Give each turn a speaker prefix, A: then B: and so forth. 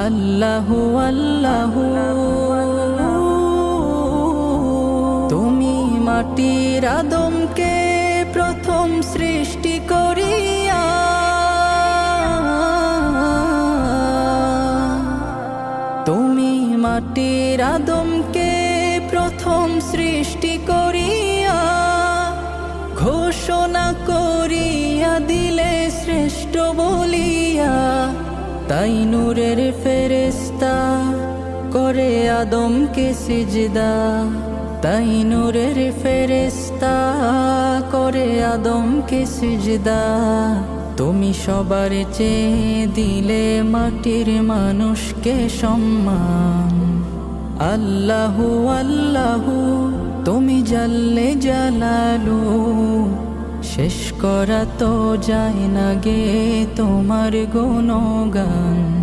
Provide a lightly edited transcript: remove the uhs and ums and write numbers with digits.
A: আল্লাহু আল্লাহু তুমি মাটির আদমকে প্রথম সৃষ্টি করিয়া তুমি মাটির আদমকে প্রথম সৃষ্টি করিয়া ঘোষণা করিয়া দিলে শ্রেষ্ঠ বলিয়া, তাই নূরের ফেরেশতা করে আদমকে সিজদা, তাই নূরের ফেরেশতা করে আদমকে সিজদা। তুমি সবার চেয়ে দিলে মাটির মানুষকে সম্মান। আল্লাহু আল্লাহু তুমি জাল্লে জালালু, শেষ করা তো যায় না গে তোমার গুণগান।